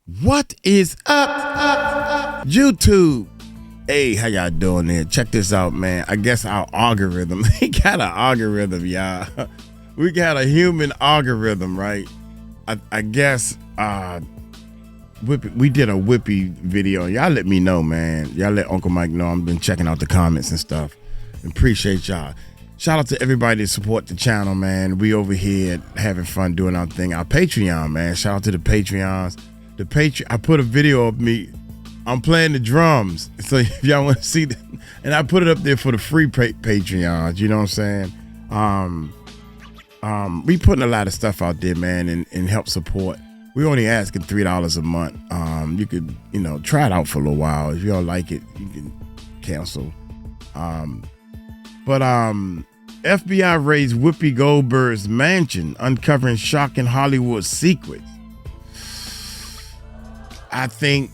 What is up, YouTube? Hey, how y'all doing there? Check this out, man. I guess our algorithm, we got an algorithm, y'all. We got a human algorithm, right? I guess we did a Whoopi video. Y'all let me know, man. Y'all let Uncle Mike know. I've been checking out the comments and stuff. Appreciate y'all. Shout out to everybody that support the channel, man. We over here having fun doing our thing. Our Patreon, man. Shout out to the Patreons. I put a video of me. I'm playing the drums. So if y'all want to see that, and I put it up there for the free Patreons. You know what I'm saying? We putting a lot of stuff out there, man, and help support. We only asking $3 a month. You could, try it out for a little while. If you don't like it, you can cancel. But FBI raids Whoopi Goldberg's mansion, uncovering shocking Hollywood secrets. I think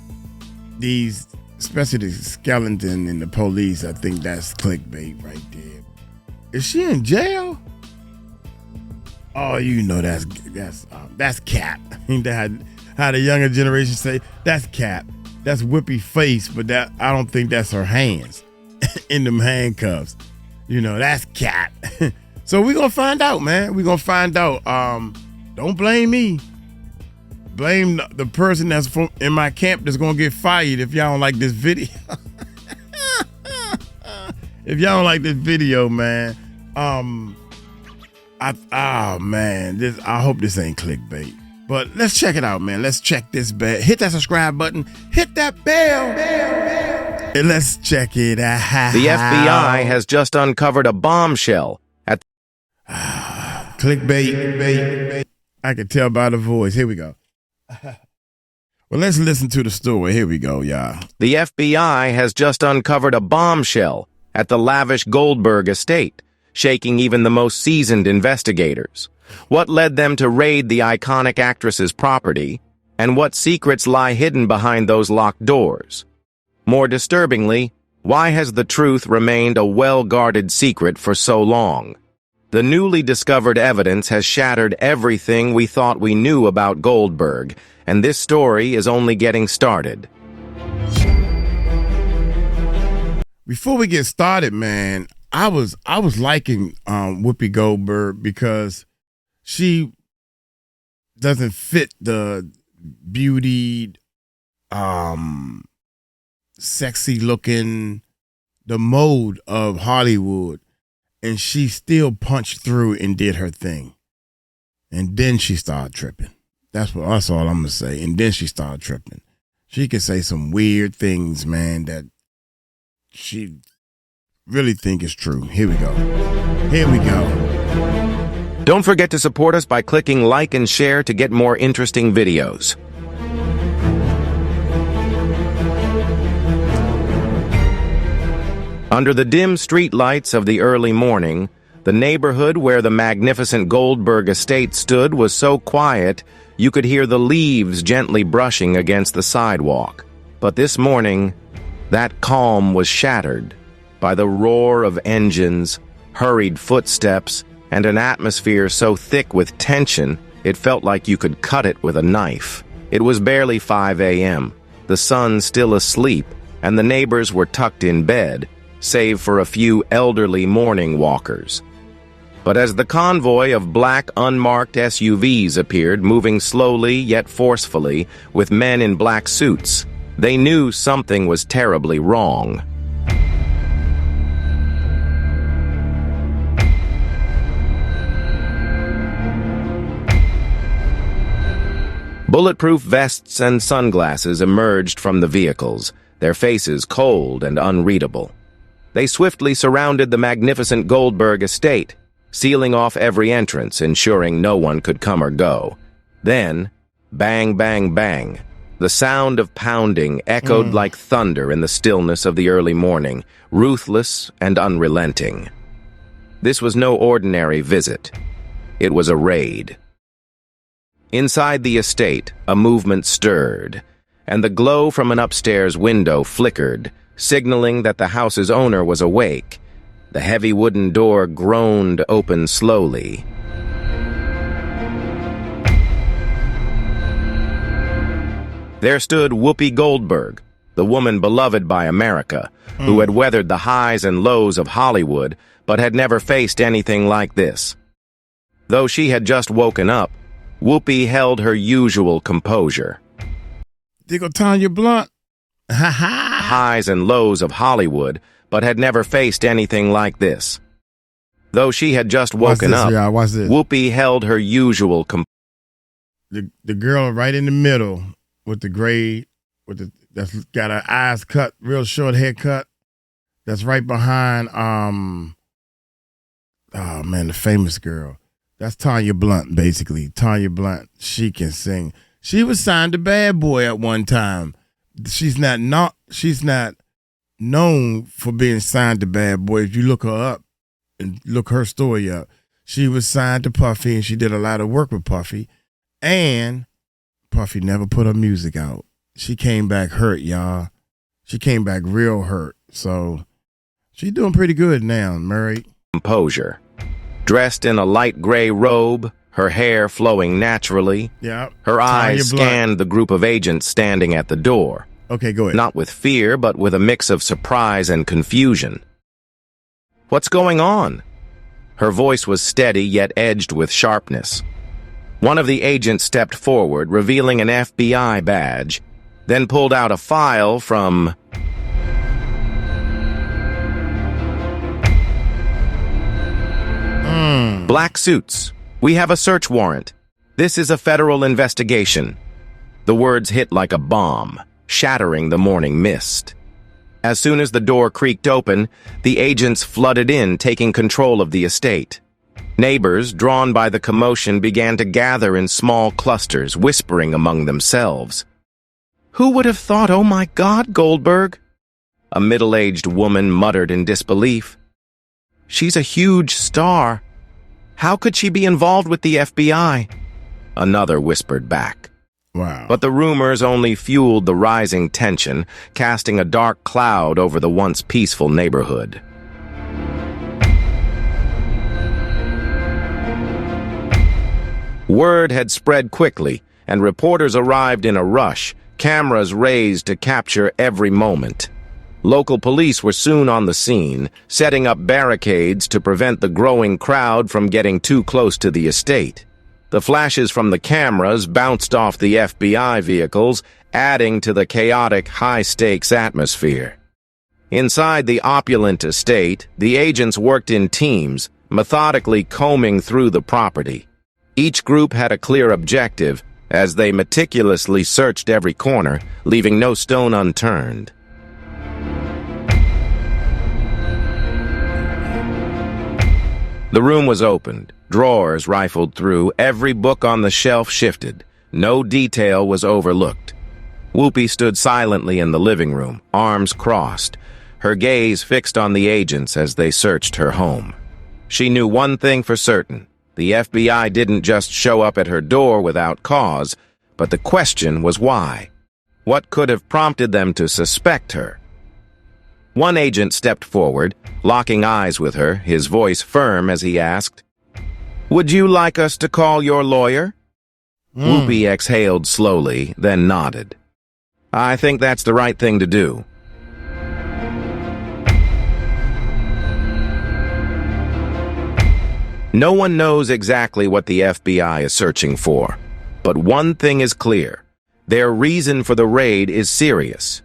these, especially the skeleton and the police, I think that's clickbait right there. Is she in jail? Oh, that's cap. Ain't that how the younger generation say? That's cap. That's Whoopi face, but I don't think that's her hands in them handcuffs. That's cat. So we're gonna find out, man. We're gonna find out. Don't blame me. Blame the person that's in my camp that's gonna get fired if y'all don't like this video. If y'all don't like this video, man. I hope this ain't clickbait. But let's check it out, man. Let's check this bell. Hit that subscribe button. Hit that bell. And let's check it out. The FBI has just uncovered a bombshell at clickbait. I can tell by the voice. Here we go. Well, let's listen to the story. Here we go, y'all. The FBI has just uncovered a bombshell at the lavish Goldberg estate, shaking even the most seasoned investigators. What led them to raid the iconic actress's property, and what secrets lie hidden behind those locked doors? More disturbingly, why has the truth remained a well-guarded secret for so long? The newly discovered evidence has shattered everything we thought we knew about Goldberg, and this story is only getting started. Before we get started, man, I was liking Whoopi Goldberg because she doesn't fit the beauty, sexy looking, the mode of Hollywood. And she still punched through and did her thing. And then she started tripping. That's all I'm gonna say. And then she started tripping. She could say some weird things, man, that she really think is true. Here we go. Don't forget to support us by clicking like and share to get more interesting videos. Under the dim streetlights of the early morning, the neighborhood where the magnificent Goldberg estate stood was so quiet you could hear the leaves gently brushing against the sidewalk. But this morning, that calm was shattered by the roar of engines, hurried footsteps, and an atmosphere so thick with tension it felt like you could cut it with a knife. It was barely 5 a.m., the sun still asleep, and the neighbors were tucked in bed, save for a few elderly morning walkers. But as the convoy of black unmarked SUVs appeared, moving slowly yet forcefully, with men in black suits, they knew something was terribly wrong. Bulletproof vests and sunglasses emerged from the vehicles, their faces cold and unreadable. They swiftly surrounded the magnificent Goldberg estate, sealing off every entrance, ensuring no one could come or go. Then, bang, bang, bang, the sound of pounding echoed like thunder in the stillness of the early morning, ruthless and unrelenting. This was no ordinary visit. It was a raid. Inside the estate, a movement stirred, and the glow from an upstairs window flickered, signaling that the house's owner was awake. The heavy wooden door groaned open slowly. There stood Whoopi Goldberg, the woman beloved by America, who had weathered the highs and lows of Hollywood, but had never faced anything like this. Though she had just woken up, Whoopi held her usual composure. They go Tanya Blunt. Ha ha! Highs and lows of Hollywood, but had never faced anything like this. Though she had just woken up, Whoopi held her usual composure. The girl right in the middle with the gray, that's got her eyes cut, real short haircut. That's right behind oh man, the famous girl. That's Tanya Blunt, basically. Tanya Blunt, she can sing. She was signed to Bad Boy at one time. She's not known for being signed to Bad Boy. If you look her up and look her story up, she was signed to Puffy, and she did a lot of work with Puffy. And Puffy never put her music out. She came back hurt, y'all. She came back real hurt. So she's doing pretty good now, Murray. Composure. Dressed in a light gray robe, her hair flowing naturally. Yeah. Her eyes scanned the group of agents standing at the door. Okay, go ahead. Not with fear, but with a mix of surprise and confusion. What's going on? Her voice was steady yet edged with sharpness. One of the agents stepped forward, revealing an FBI badge, then pulled out a file from... Black suits. We have a search warrant. This is a federal investigation. The words hit like a bomb, shattering the morning mist. As soon as the door creaked open, the agents flooded in, taking control of the estate. Neighbors, drawn by the commotion, began to gather in small clusters, whispering among themselves. Who would have thought, oh my God, Goldberg? A middle-aged woman muttered in disbelief. She's a huge star. How could she be involved with the FBI? Another whispered back. Wow. But the rumors only fueled the rising tension, casting a dark cloud over the once peaceful neighborhood. Word had spread quickly, and reporters arrived in a rush, cameras raised to capture every moment. Local police were soon on the scene, setting up barricades to prevent the growing crowd from getting too close to the estate. The flashes from the cameras bounced off the FBI vehicles, adding to the chaotic, high-stakes atmosphere. Inside the opulent estate, the agents worked in teams, methodically combing through the property. Each group had a clear objective, as they meticulously searched every corner, leaving no stone unturned. The room was opened, drawers rifled through, every book on the shelf shifted. No detail was overlooked. Whoopi stood silently in the living room, arms crossed, her gaze fixed on the agents as they searched her home. She knew one thing for certain. The FBI didn't just show up at her door without cause, but the question was why. What could have prompted them to suspect her? One agent stepped forward, locking eyes with her, his voice firm as he asked, "Would you like us to call your lawyer?" Whoopi exhaled slowly, then nodded. "I think that's the right thing to do." No one knows exactly what the FBI is searching for, but one thing is clear. Their reason for the raid is serious.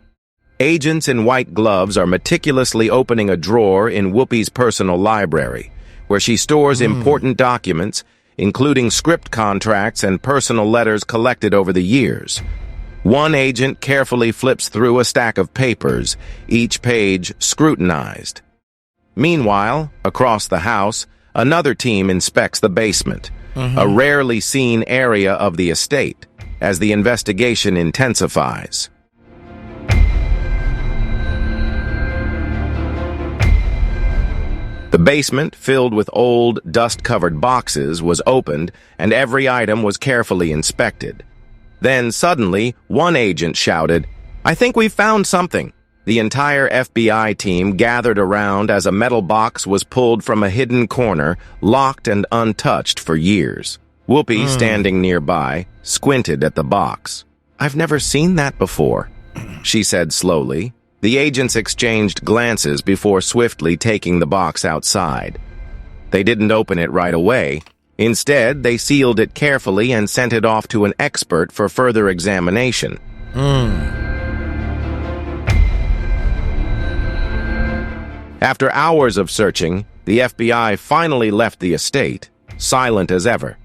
Agents in white gloves are meticulously opening a drawer in Whoopi's personal library, where she stores important documents, including script contracts and personal letters collected over the years. One agent carefully flips through a stack of papers, each page scrutinized. Meanwhile, across the house, another team inspects the basement, a rarely seen area of the estate, as the investigation intensifies. The basement, filled with old, dust-covered boxes, was opened, and every item was carefully inspected. Then, suddenly, one agent shouted, "I think we've found something." The entire FBI team gathered around as a metal box was pulled from a hidden corner, locked and untouched for years. Whoopi, standing nearby, squinted at the box. I've never seen that before, she said slowly. The agents exchanged glances before swiftly taking the box outside. They didn't open it right away. Instead, they sealed it carefully and sent it off to an expert for further examination. After hours of searching, the FBI finally left the estate, silent as ever.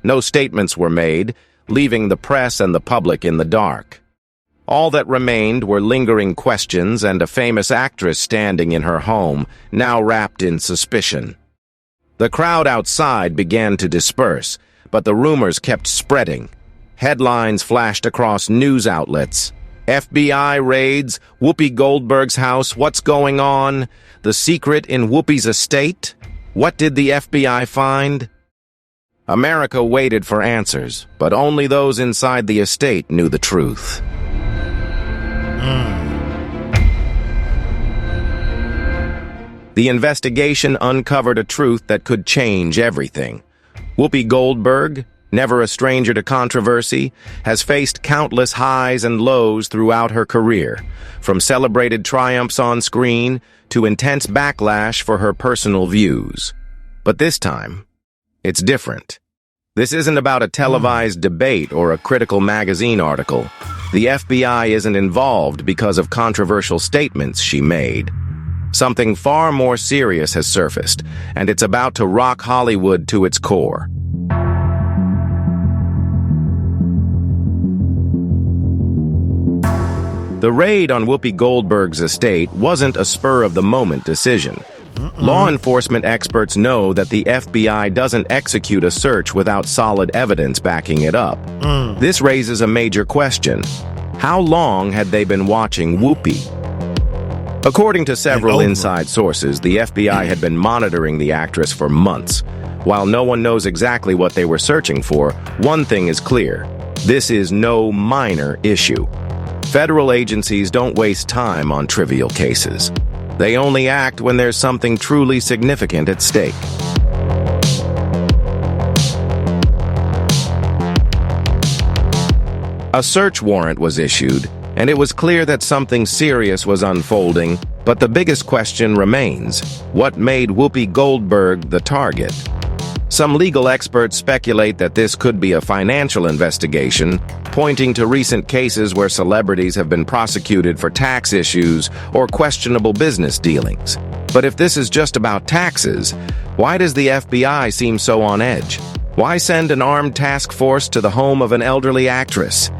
No statements were made, leaving the press and the public in the dark. All that remained were lingering questions and a famous actress standing in her home, now wrapped in suspicion. The crowd outside began to disperse, but the rumors kept spreading. Headlines flashed across news outlets. FBI raids, Whoopi Goldberg's house, what's going on? The secret in Whoopi's estate? What did the FBI find? America waited for answers, but only those inside the estate knew the truth. The investigation uncovered a truth that could change everything. Whoopi Goldberg, never a stranger to controversy, has faced countless highs and lows throughout her career, from celebrated triumphs on screen to intense backlash for her personal views. But this time, it's different. This isn't about a televised debate or a critical magazine article. The FBI isn't involved because of controversial statements she made. Something far more serious has surfaced, and it's about to rock Hollywood to its core. The raid on Whoopi Goldberg's estate wasn't a spur-of-the-moment decision. Law enforcement experts know that the FBI doesn't execute a search without solid evidence backing it up. This raises a major question. How long had they been watching Whoopi? According to several inside sources, the FBI had been monitoring the actress for months. While no one knows exactly what they were searching for, one thing is clear. This is no minor issue. Federal agencies don't waste time on trivial cases. They only act when there's something truly significant at stake. A search warrant was issued, and it was clear that something serious was unfolding, but the biggest question remains: what made Whoopi Goldberg the target? Some legal experts speculate that this could be a financial investigation, pointing to recent cases where celebrities have been prosecuted for tax issues or questionable business dealings. But if this is just about taxes, why does the FBI seem so on edge? Why send an armed task force to the home of an elderly actress?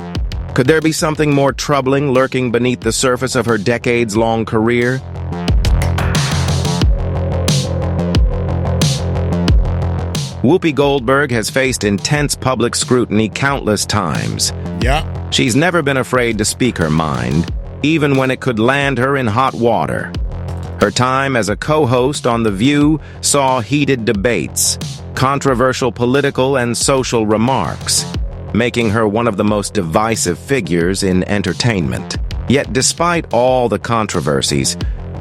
Could there be something more troubling lurking beneath the surface of her decades-long career? Whoopi Goldberg has faced intense public scrutiny countless times. She's never been afraid to speak her mind, even when it could land her in hot water. Her time as a co-host on The View saw heated debates, controversial political and social remarks, making her one of the most divisive figures in entertainment. Yet despite all the controversies,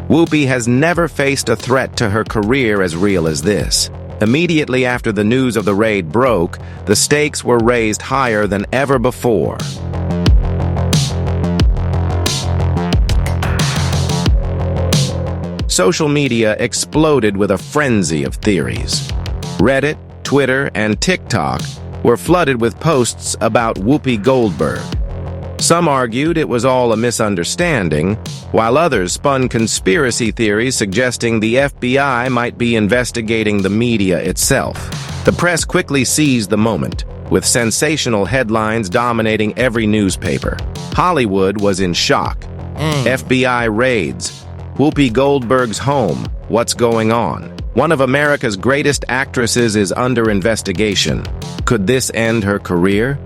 Whoopi has never faced a threat to her career as real as this. Immediately after the news of the raid broke, the stakes were raised higher than ever before. Social media exploded with a frenzy of theories. Reddit, Twitter, and TikTok were flooded with posts about Whoopi Goldberg. Some argued it was all a misunderstanding, while others spun conspiracy theories suggesting the FBI might be investigating the media itself. The press quickly seized the moment, with sensational headlines dominating every newspaper. Hollywood was in shock. FBI raids. Whoopi Goldberg's home. What's going on? One of America's greatest actresses is under investigation. Could this end her career?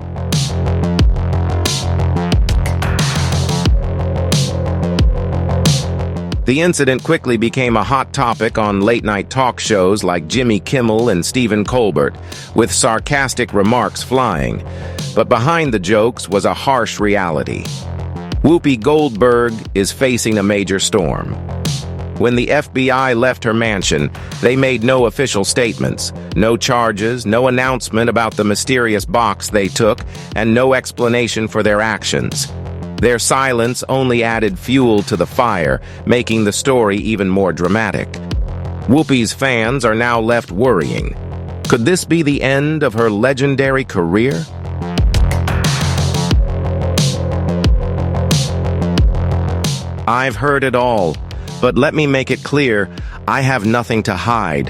The incident quickly became a hot topic on late-night talk shows like Jimmy Kimmel and Stephen Colbert, with sarcastic remarks flying. But behind the jokes was a harsh reality. Whoopi Goldberg is facing a major storm. When the FBI left her mansion, they made no official statements, no charges, no announcement about the mysterious box they took, and no explanation for their actions. Their silence only added fuel to the fire, making the story even more dramatic. Whoopi's fans are now left worrying. Could this be the end of her legendary career? I've heard it all, but let me make it clear, I have nothing to hide,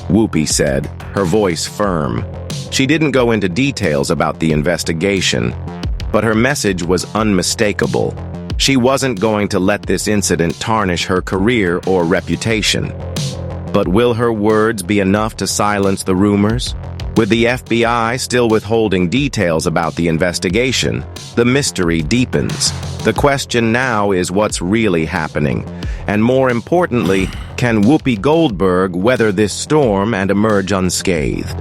Whoopi said, her voice firm. She didn't go into details about the investigation, but her message was unmistakable. She wasn't going to let this incident tarnish her career or reputation. But will her words be enough to silence the rumors? With the FBI still withholding details about the investigation, the mystery deepens. The question now is what's really happening. And more importantly, can Whoopi Goldberg weather this storm and emerge unscathed?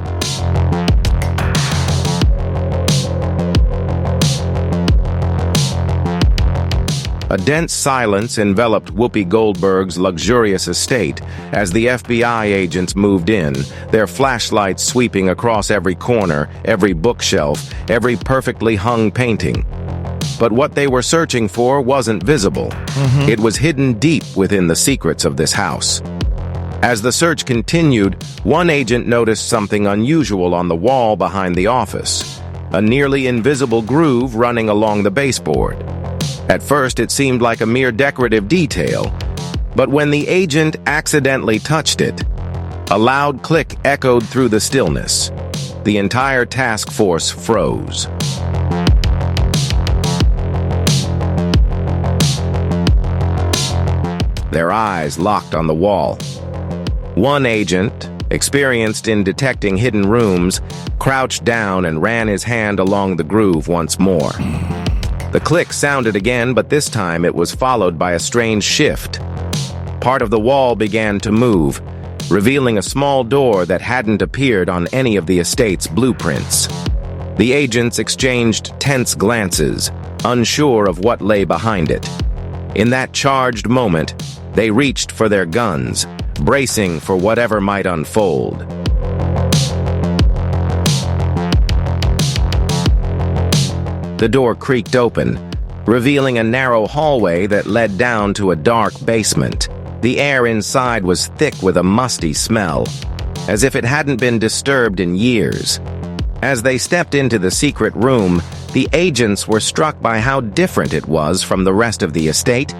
A dense silence enveloped Whoopi Goldberg's luxurious estate as the FBI agents moved in, their flashlights sweeping across every corner, every bookshelf, every perfectly hung painting. But what they were searching for wasn't visible. It was hidden deep within the secrets of this house. As the search continued, one agent noticed something unusual on the wall behind the office, a nearly invisible groove running along the baseboard. At first, it seemed like a mere decorative detail, but when the agent accidentally touched it, a loud click echoed through the stillness. The entire task force froze. Their eyes locked on the wall. One agent, experienced in detecting hidden rooms, crouched down and ran his hand along the groove once more. The click sounded again, but this time it was followed by a strange shift. Part of the wall began to move, revealing a small door that hadn't appeared on any of the estate's blueprints. The agents exchanged tense glances, unsure of what lay behind it. In that charged moment, they reached for their guns, bracing for whatever might unfold. The door creaked open, revealing a narrow hallway that led down to a dark basement. The air inside was thick with a musty smell, as if it hadn't been disturbed in years. As they stepped into the secret room, the agents were struck by how different it was from the rest of the estate.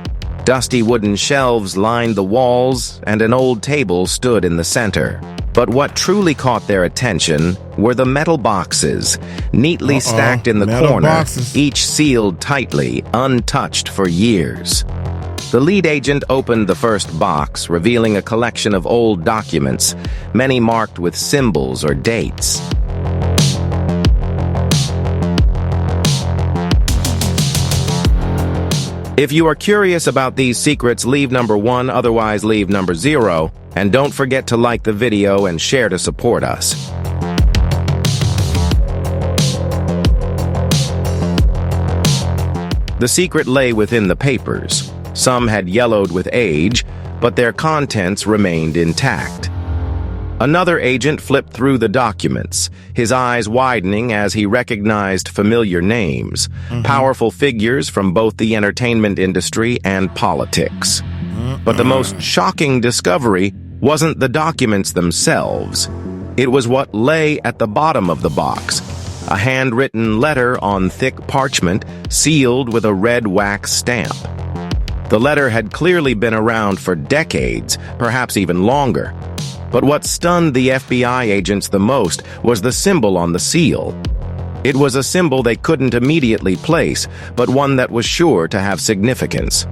Dusty wooden shelves lined the walls, and an old table stood in the center. But what truly caught their attention were the metal boxes, neatly stacked in the corner, each sealed tightly, untouched for years. The lead agent opened the first box, revealing a collection of old documents, many marked with symbols or dates. If you are curious about these secrets, leave number 1, otherwise leave number 0, and don't forget to like the video and share to support us. The secret lay within the papers. Some had yellowed with age, but their contents remained intact. Another agent flipped through the documents, his eyes widening as he recognized familiar names, powerful figures from both the entertainment industry and politics. But the most shocking discovery wasn't the documents themselves. It was what lay at the bottom of the box, a handwritten letter on thick parchment sealed with a red wax stamp. The letter had clearly been around for decades, perhaps even longer. But what stunned the FBI agents the most was the symbol on the seal. It was a symbol they couldn't immediately place, but one that was sure to have significance.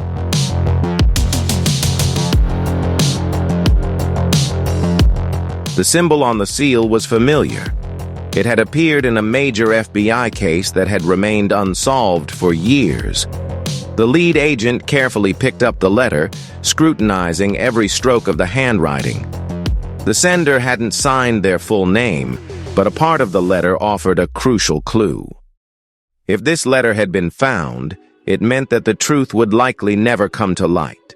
The symbol on the seal was familiar. It had appeared in a major FBI case that had remained unsolved for years. The lead agent carefully picked up the letter, scrutinizing every stroke of the handwriting. The sender hadn't signed their full name, but a part of the letter offered a crucial clue. If this letter had been found, it meant that the truth would likely never come to light.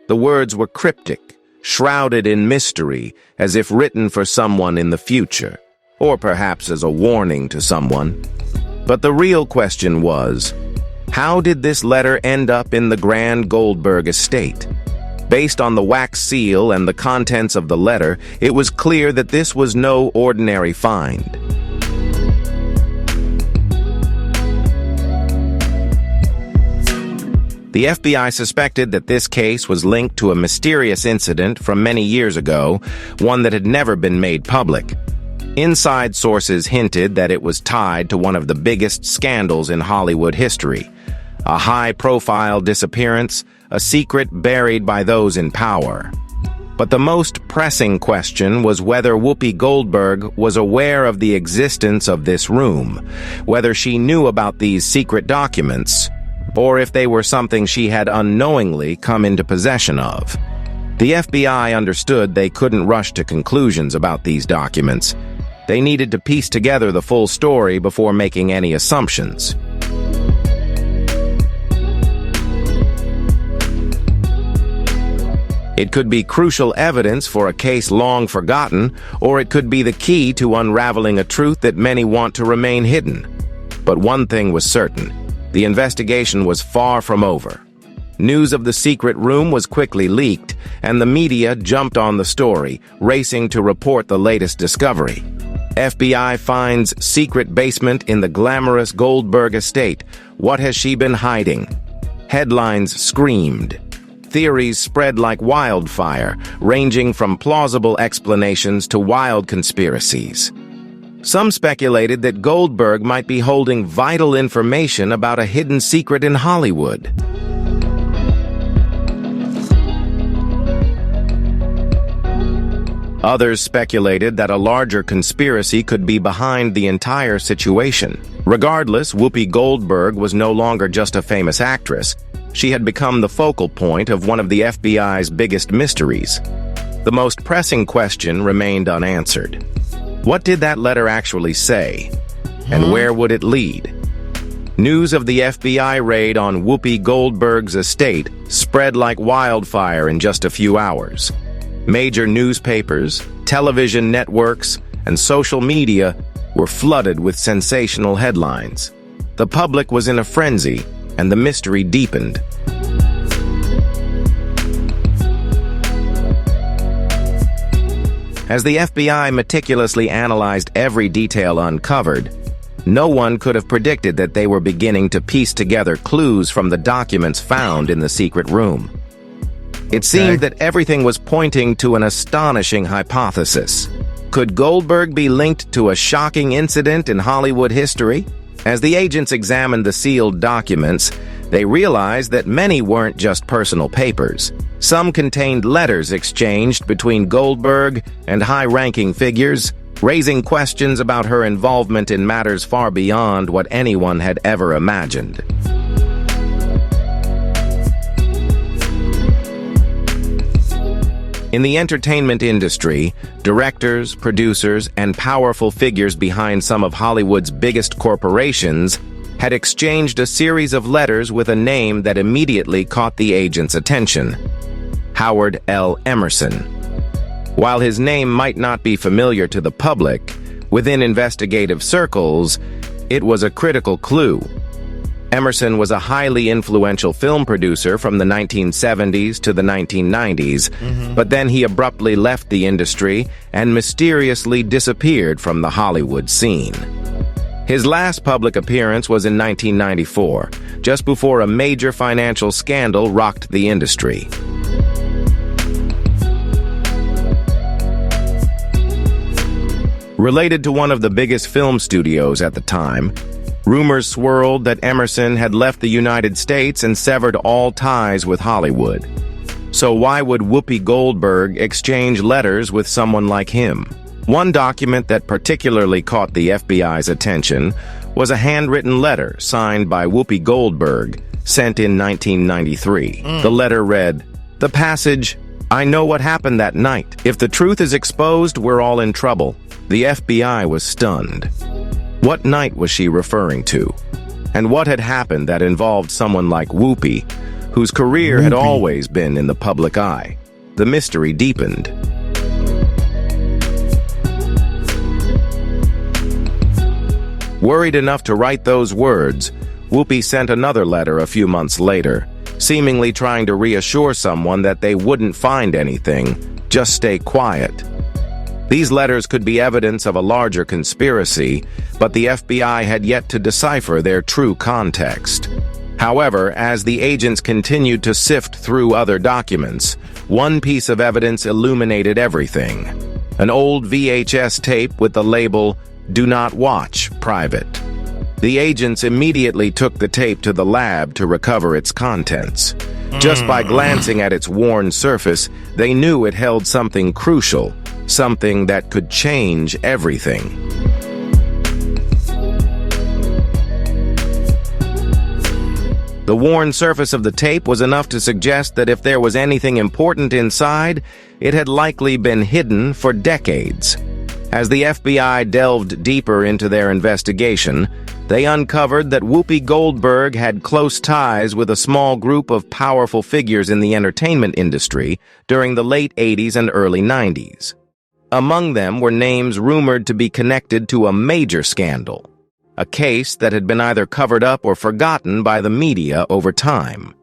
The words were cryptic, shrouded in mystery, as if written for someone in the future, or perhaps as a warning to someone. But the real question was, how did this letter end up in the Grand Goldberg estate? Based on the wax seal and the contents of the letter, it was clear that this was no ordinary find. The FBI suspected that this case was linked to a mysterious incident from many years ago, one that had never been made public. Inside sources hinted that it was tied to one of the biggest scandals in Hollywood history, a high-profile disappearance, a secret buried by those in power. But the most pressing question was whether Whoopi Goldberg was aware of the existence of this room, whether she knew about these secret documents, or if they were something she had unknowingly come into possession of. The FBI understood they couldn't rush to conclusions about these documents. They needed to piece together the full story before making any assumptions. It could be crucial evidence for a case long forgotten, or it could be the key to unraveling a truth that many want to remain hidden. But one thing was certain: the investigation was far from over. News of the secret room was quickly leaked, and the media jumped on the story, racing to report the latest discovery. FBI finds secret basement in the glamorous Goldberg estate. What has she been hiding? Headlines screamed. Theories spread like wildfire, ranging from plausible explanations to wild conspiracies. Some speculated that Goldberg might be holding vital information about a hidden secret in Hollywood. Others speculated that a larger conspiracy could be behind the entire situation. Regardless, Whoopi Goldberg was no longer just a famous actress. She had become the focal point of one of the FBI's biggest mysteries. The most pressing question remained unanswered. What did that letter actually say? And where would it lead? News of the FBI raid on Whoopi Goldberg's estate spread like wildfire in just a few hours. Major newspapers, television networks, and social media were flooded with sensational headlines. The public was in a frenzy, and the mystery deepened. As the FBI meticulously analyzed every detail uncovered, no one could have predicted that they were beginning to piece together clues from the documents found in the secret room. It seemed that everything was pointing to an astonishing hypothesis. Could Goldberg be linked to a shocking incident in Hollywood history? As the agents examined the sealed documents, they realized that many weren't just personal papers. Some contained letters exchanged between Goldberg and high-ranking figures, raising questions about her involvement in matters far beyond what anyone had ever imagined. In the entertainment industry, directors, producers, and powerful figures behind some of Hollywood's biggest corporations had exchanged a series of letters with a name that immediately caught the agent's attention: Howard L. Emerson. While his name might not be familiar to the public, within investigative circles, it was a critical clue. Emerson was a highly influential film producer from the 1970s to the 1990s, but then he abruptly left the industry and mysteriously disappeared from the Hollywood scene. His last public appearance was in 1994, just before a major financial scandal rocked the industry. Related to one of the biggest film studios at the time, rumors swirled that Emerson had left the United States and severed all ties with Hollywood. So why would Whoopi Goldberg exchange letters with someone like him? One document that particularly caught the FBI's attention was a handwritten letter signed by Whoopi Goldberg, sent in 1993. The letter read, "The passage, I know what happened that night. If the truth is exposed, we're all in trouble." The FBI was stunned. What night was she referring to? And what had happened that involved someone like Whoopi, whose career had Whoopi. always been in the public eye. The mystery deepened. Worried enough to write those words, Whoopi sent another letter a few months later, seemingly trying to reassure someone that they wouldn't find anything, just stay quiet. These letters could be evidence of a larger conspiracy, but the FBI had yet to decipher their true context. However, as the agents continued to sift through other documents, one piece of evidence illuminated everything. An old VHS tape with the label, "Do Not Watch, Private." The agents immediately took the tape to the lab to recover its contents. Just by glancing at its worn surface, they knew it held something crucial, something that could change everything. The worn surface of the tape was enough to suggest that if there was anything important inside, it had likely been hidden for decades. As the FBI delved deeper into their investigation, they uncovered that Whoopi Goldberg had close ties with a small group of powerful figures in the entertainment industry during the late 80s and early 90s. Among them were names rumored to be connected to a major scandal, a case that had been either covered up or forgotten by the media over time.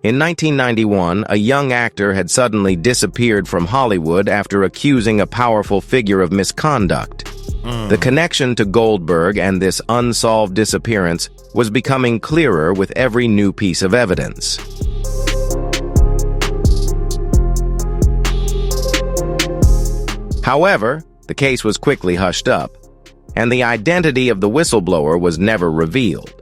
In 1991, a young actor had suddenly disappeared from Hollywood after accusing a powerful figure of misconduct. The connection to Goldberg and this unsolved disappearance was becoming clearer with every new piece of evidence. However, the case was quickly hushed up, and the identity of the whistleblower was never revealed.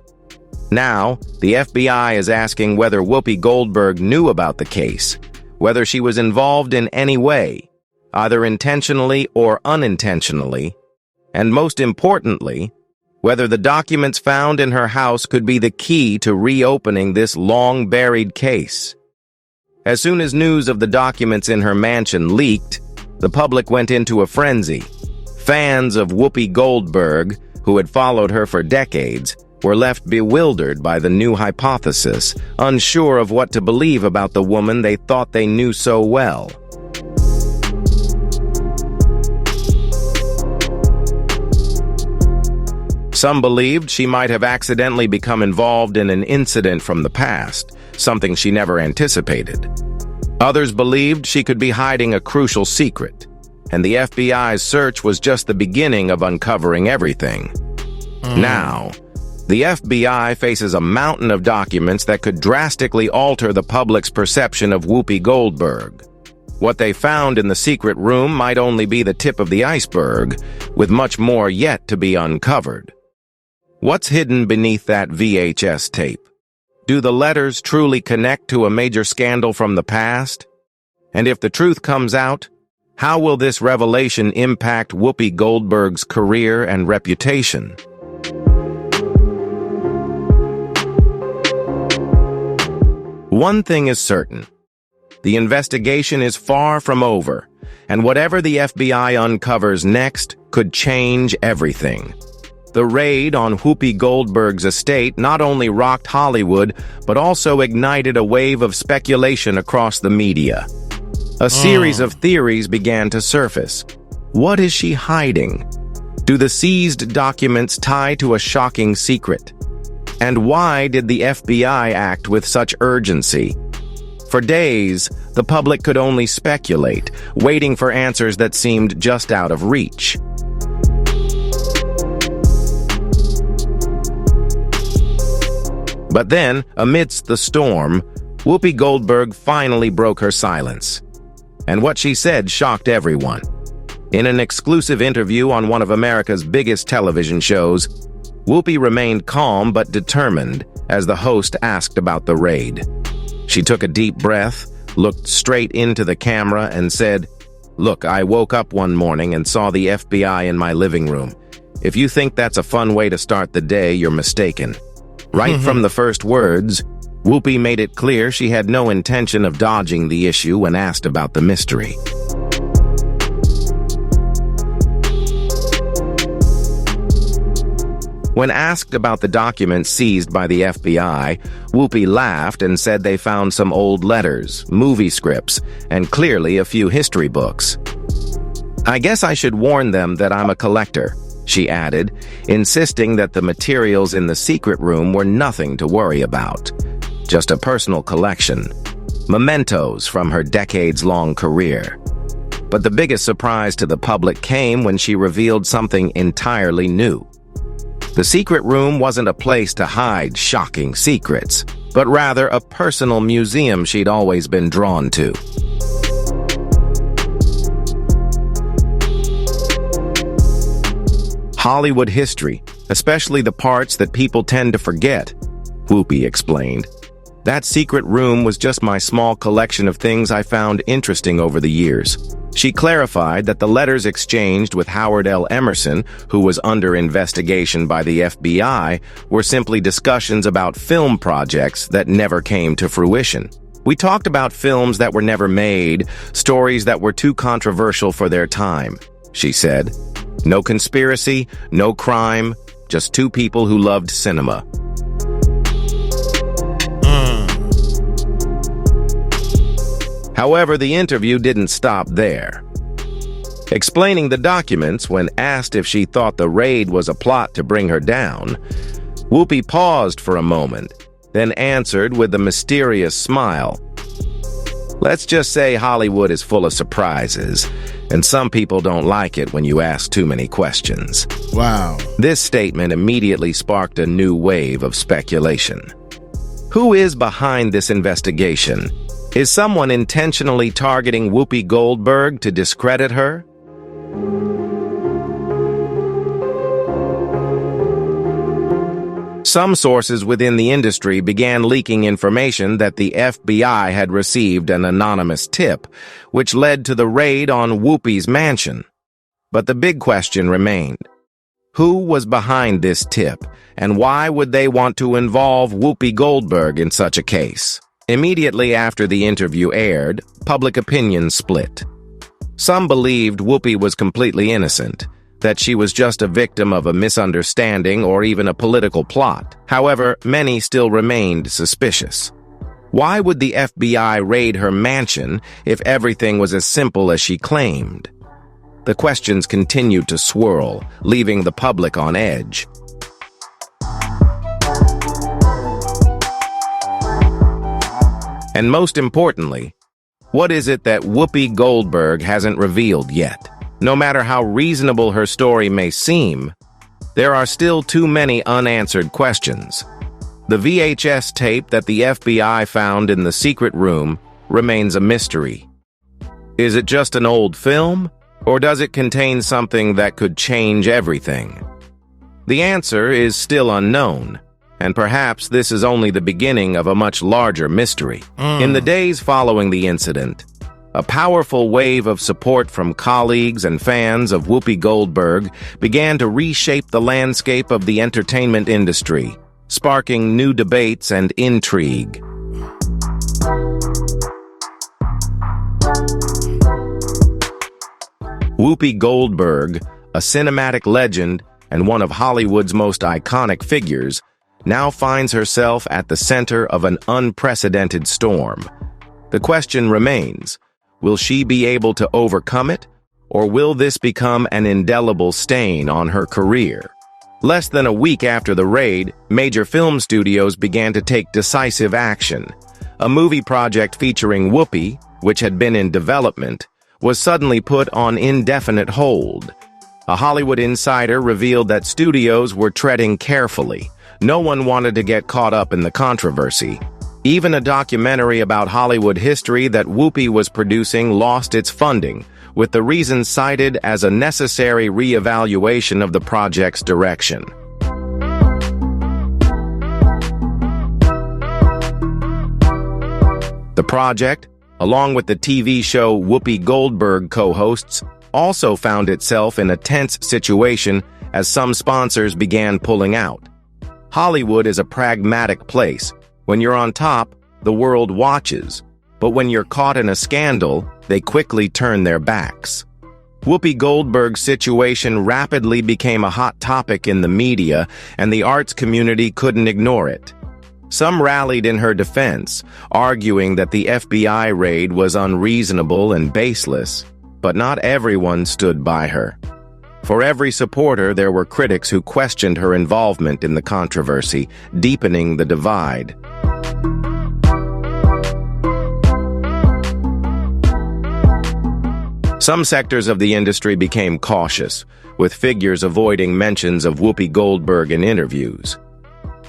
Now, the FBI is asking whether Whoopi Goldberg knew about the case, whether she was involved in any way, either intentionally or unintentionally, and most importantly, whether the documents found in her house could be the key to reopening this long-buried case. As soon as news of the documents in her mansion leaked, the public went into a frenzy. Fans of Whoopi Goldberg, who had followed her for decades, were left bewildered by the new hypothesis, unsure of what to believe about the woman they thought they knew so well. Some believed she might have accidentally become involved in an incident from the past, something she never anticipated. Others believed she could be hiding a crucial secret, and the FBI's search was just the beginning of uncovering everything. Now, the FBI faces a mountain of documents that could drastically alter the public's perception of Whoopi Goldberg. What they found in the secret room might only be the tip of the iceberg, with much more yet to be uncovered. What's hidden beneath that VHS tape? Do the letters truly connect to a major scandal from the past? And if the truth comes out, how will this revelation impact Whoopi Goldberg's career and reputation? One thing is certain. The investigation is far from over, and whatever the FBI uncovers next could change everything. The raid on Whoopi Goldberg's estate not only rocked Hollywood, but also ignited a wave of speculation across the media. A series of theories began to surface. What is she hiding? Do the seized documents tie to a shocking secret? And why did the FBI act with such urgency? For days, the public could only speculate, waiting for answers that seemed just out of reach. But then, amidst the storm, Whoopi Goldberg finally broke her silence. And what she said shocked everyone. In an exclusive interview on one of America's biggest television shows, Whoopi remained calm but determined as the host asked about the raid. She took a deep breath, looked straight into the camera, and said, "Look, I woke up one morning and saw the FBI in my living room. If you think that's a fun way to start the day, you're mistaken." Right from the first words, Whoopi made it clear she had no intention of dodging the issue when asked about the mystery. When asked about the documents seized by the FBI, Whoopi laughed and said they found some old letters, movie scripts, and clearly a few history books. "I guess I should warn them that I'm a collector," she added, insisting that the materials in the secret room were nothing to worry about. Just a personal collection. Mementos from her decades-long career. But the biggest surprise to the public came when she revealed something entirely new. The secret room wasn't a place to hide shocking secrets, but rather a personal museum she'd always been drawn to. Hollywood history, especially the parts that people tend to forget, Whoopi explained. That secret room was just my small collection of things I found interesting over the years. She clarified that the letters exchanged with Howard L. Emerson, who was under investigation by the FBI, were simply discussions about film projects that never came to fruition. "We talked about films that were never made, stories that were too controversial for their time," she said. No conspiracy, no crime, just two people who loved cinema. However, the interview didn't stop there. Explaining the documents when asked if she thought the raid was a plot to bring her down, Whoopi paused for a moment, then answered with a mysterious smile. "Let's just say Hollywood is full of surprises, and some people don't like it when you ask too many questions." Wow. This statement immediately sparked a new wave of speculation. Who is behind this investigation? Is someone intentionally targeting Whoopi Goldberg to discredit her? Some sources within the industry began leaking information that the FBI had received an anonymous tip, which led to the raid on Whoopi's mansion. But the big question remained. Who was behind this tip, and why would they want to involve Whoopi Goldberg in such a case? Immediately after the interview aired, public opinion split. Some believed Whoopi was completely innocent, that she was just a victim of a misunderstanding or even a political plot. However, many still remained suspicious. Why would the FBI raid her mansion if everything was as simple as she claimed? The questions continued to swirl, leaving the public on edge. And most importantly, what is it that Whoopi Goldberg hasn't revealed yet? No matter how reasonable her story may seem, there are still too many unanswered questions. The VHS tape that the FBI found in the secret room remains a mystery. Is it just an old film, or does it contain something that could change everything? The answer is still unknown. And perhaps this is only the beginning of a much larger mystery. In the days following the incident, a powerful wave of support from colleagues and fans of Whoopi Goldberg began to reshape the landscape of the entertainment industry, sparking new debates and intrigue. Whoopi Goldberg, a cinematic legend and one of Hollywood's most iconic figures, now finds herself at the center of an unprecedented storm. The question remains, will she be able to overcome it, or will this become an indelible stain on her career? Less than a week after the raid, major film studios began to take decisive action. A movie project featuring Whoopi, which had been in development, was suddenly put on indefinite hold. A Hollywood insider revealed that studios were treading carefully. No one wanted to get caught up in the controversy. Even a documentary about Hollywood history that Whoopi was producing lost its funding, with the reason cited as a necessary re-evaluation of the project's direction. The project, along with the TV show Whoopi Goldberg co-hosts, also found itself in a tense situation as some sponsors began pulling out. Hollywood is a pragmatic place. When you're on top, the world watches. But when you're caught in a scandal, they quickly turn their backs. Whoopi Goldberg's situation rapidly became a hot topic in the media, and the arts community couldn't ignore it. Some rallied in her defense, arguing that the FBI raid was unreasonable and baseless, but not everyone stood by her. For every supporter, there were critics who questioned her involvement in the controversy, deepening the divide. Some sectors of the industry became cautious, with figures avoiding mentions of Whoopi Goldberg in interviews.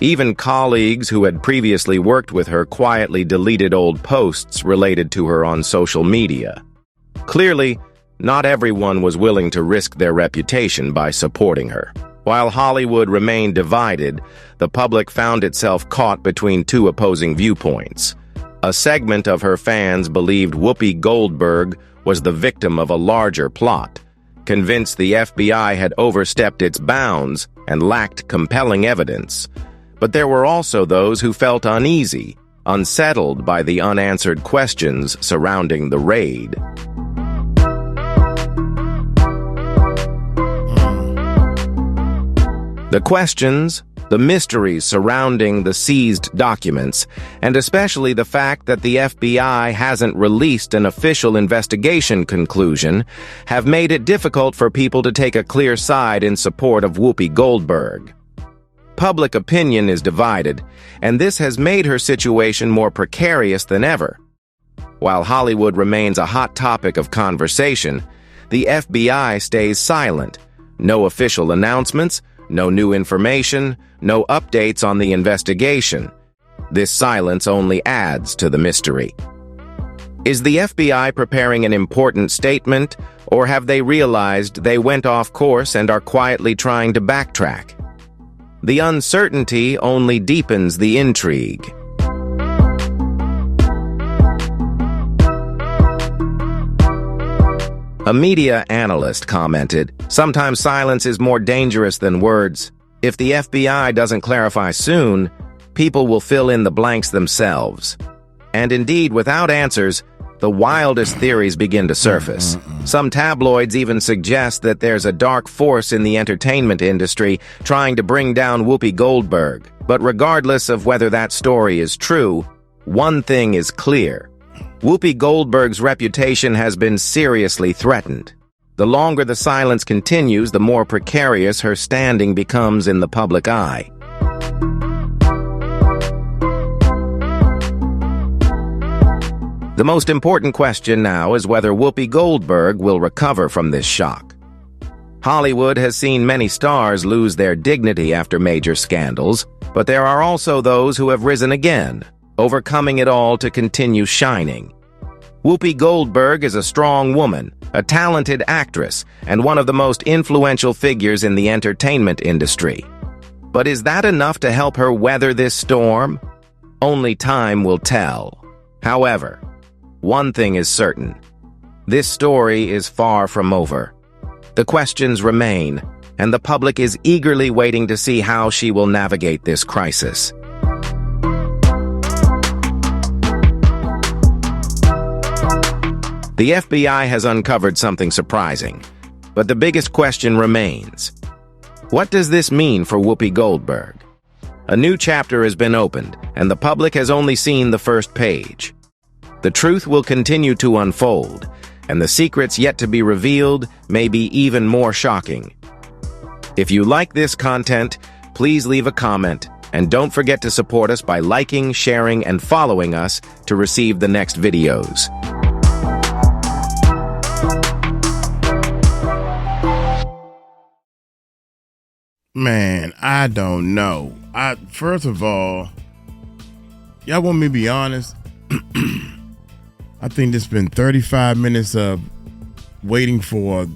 Even colleagues who had previously worked with her quietly deleted old posts related to her on social media. Clearly, not everyone was willing to risk their reputation by supporting her. While Hollywood remained divided, the public found itself caught between two opposing viewpoints. A segment of her fans believed Whoopi Goldberg was the victim of a larger plot, convinced the FBI had overstepped its bounds and lacked compelling evidence. But there were also those who felt uneasy, unsettled by the unanswered questions surrounding the raid. The questions, the mysteries surrounding the seized documents, and especially the fact that the FBI hasn't released an official investigation conclusion, have made it difficult for people to take a clear side in support of Whoopi Goldberg. Public opinion is divided, and this has made her situation more precarious than ever. While Hollywood remains a hot topic of conversation, the FBI stays silent. No official announcements, no new information, no updates on the investigation. This silence only adds to the mystery. Is the FBI preparing an important statement, or have they realized they went off course and are quietly trying to backtrack? The uncertainty only deepens the intrigue. A media analyst commented, "Sometimes silence is more dangerous than words. If the FBI doesn't clarify soon, people will fill in the blanks themselves." And indeed, without answers, the wildest theories begin to surface. Some tabloids even suggest that there's a dark force in the entertainment industry trying to bring down Whoopi Goldberg. But regardless of whether that story is true, one thing is clear. Whoopi Goldberg's reputation has been seriously threatened. The longer the silence continues, the more precarious her standing becomes in the public eye. The most important question now is whether Whoopi Goldberg will recover from this shock. Hollywood has seen many stars lose their dignity after major scandals, but there are also those who have risen again, overcoming it all to continue shining. Whoopi Goldberg is a strong woman, a talented actress, and one of the most influential figures in the entertainment industry. But is that enough to help her weather this storm? Only time will tell. However, one thing is certain. This story is far from over. The questions remain, and the public is eagerly waiting to see how she will navigate this crisis. The FBI has uncovered something surprising, but the biggest question remains. What does this mean for Whoopi Goldberg? A new chapter has been opened, and the public has only seen the first page. The truth will continue to unfold, and the secrets yet to be revealed may be even more shocking. If you like this content, please leave a comment, and don't forget to support us by liking, sharing, and following us to receive the next videos. Man, I don't know. First of all, y'all want me to be honest? I think this been 35 minutes of waiting for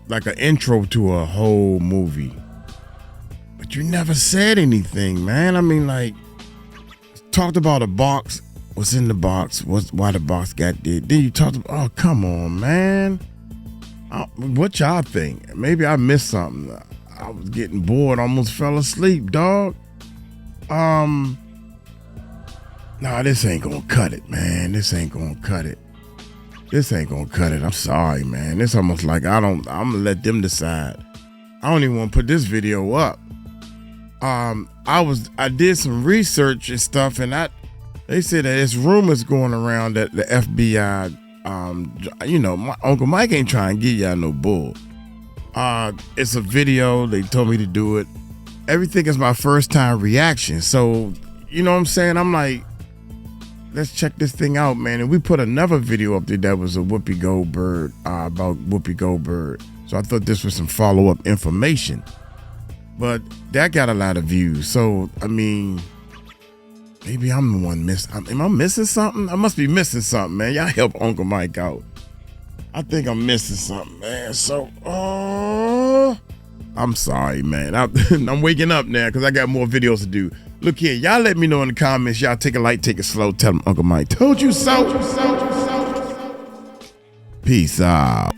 like an intro to a whole movie. But you never said anything, man. I mean, like, talked about a box, what's in the box, why the box got dead. Then you talked about, oh, come on, man. What y'all think? Maybe I missed something. I was getting bored, almost fell asleep, dog. Nah, this ain't gonna cut it, man. This ain't gonna cut it. This ain't gonna cut it. I'm sorry, man. It's almost like I'm gonna let them decide. I don't even want to put this video up. I did some research and stuff, and they said that there's rumors going around that the FBI, my Uncle Mike ain't trying to give y'all no bull. It's a video. They told me to do it. Everything is my first time reaction. So, you know what I'm saying? I'm like, let's check this thing out, man. And we put another video up there that was a Whoopi Goldberg, about Whoopi Goldberg. So I thought this was some follow-up information. But that got a lot of views. So, I mean, maybe I'm the one missing. Am I missing something? I must be missing something, man. Y'all help Uncle Mike out. I think I'm missing something, man. So, I'm sorry, man. I'm waking up now because I got more videos to do. Look here, y'all let me know in the comments. Y'all take it light, take it slow. Tell them Uncle Mike told you so. Peace out.